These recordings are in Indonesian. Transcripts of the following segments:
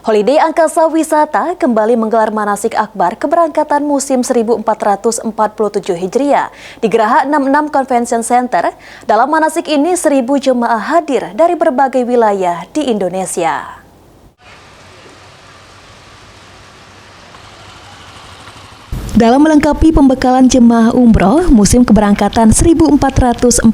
Holiday Angkasa Wisata kembali menggelar manasik akbar keberangkatan musim 1447 Hijriah di Geraha 66 Convention Center. Dalam manasik ini 1.000 jemaah hadir dari berbagai wilayah di Indonesia. Dalam melengkapi pembekalan jemaah umroh musim keberangkatan 1447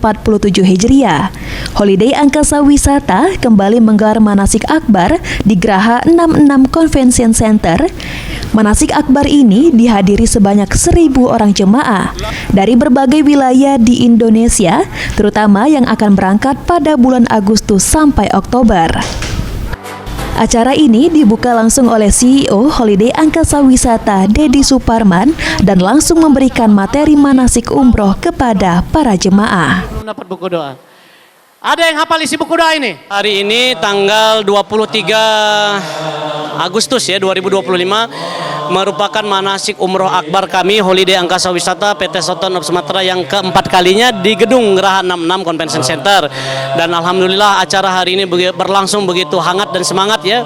Hijriah, Holiday Angkasa Wisata kembali menggelar manasik akbar di Geraha 66 Convention Center. Manasik akbar ini dihadiri sebanyak 1.000 orang jemaah dari berbagai wilayah di Indonesia, terutama yang akan berangkat pada bulan Agustus sampai Oktober. Acara ini dibuka langsung oleh CEO Holiday Angkasa Wisata Dedi Suparman dan langsung memberikan materi manasik umroh kepada para jemaah. Dapat buku doa. Ada yang hafal isi buku doa ini? Hari ini tanggal 23 Agustus ya 2025 merupakan manasik umroh akbar kami Holiday Angkasa Wisata PT Sultan of Sumatra yang keempat kalinya di gedung Geraha 66 Convention Center. Dan alhamdulillah acara hari ini berlangsung begitu hangat dan semangat ya,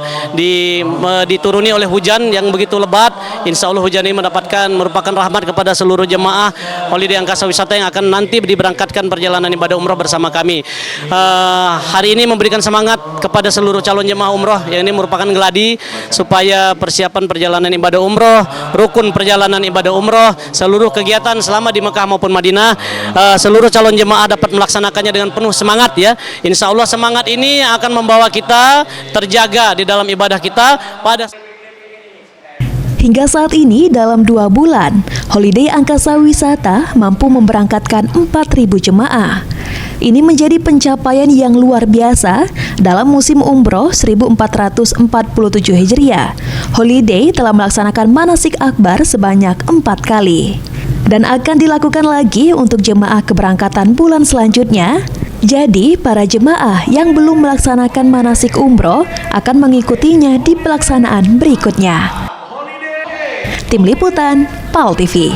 dituruni oleh hujan yang begitu lebat. Insya Allah hujan ini merupakan rahmat kepada seluruh jemaah Holiday Angkasa Wisata yang akan nanti diberangkatkan perjalanan ibadah umroh bersama kami. Hari ini memberikan semangat kepada seluruh calon jemaah umroh yang ini merupakan geladi supaya persiapan perjalanan ibadah umroh, rukun perjalanan ibadah umroh, seluruh kegiatan selama di Mekah maupun Madinah, seluruh calon jemaah dapat melaksanakannya dengan penuh semangat ya. Insya Allah semangat ini akan membawa kita terjaga di dalam ibadah kita pada. Hingga saat ini dalam 2 bulan, Holiday Angkasa Wisata mampu memberangkatkan 4.000 jemaah. Ini menjadi pencapaian yang luar biasa dalam musim umroh 1447 Hijriah. Holiday telah melaksanakan manasik akbar sebanyak 4 kali. Dan akan dilakukan lagi untuk jemaah keberangkatan bulan selanjutnya. Jadi, para jemaah yang belum melaksanakan manasik umroh akan mengikutinya di pelaksanaan berikutnya. Tim Liputan, PAL TV.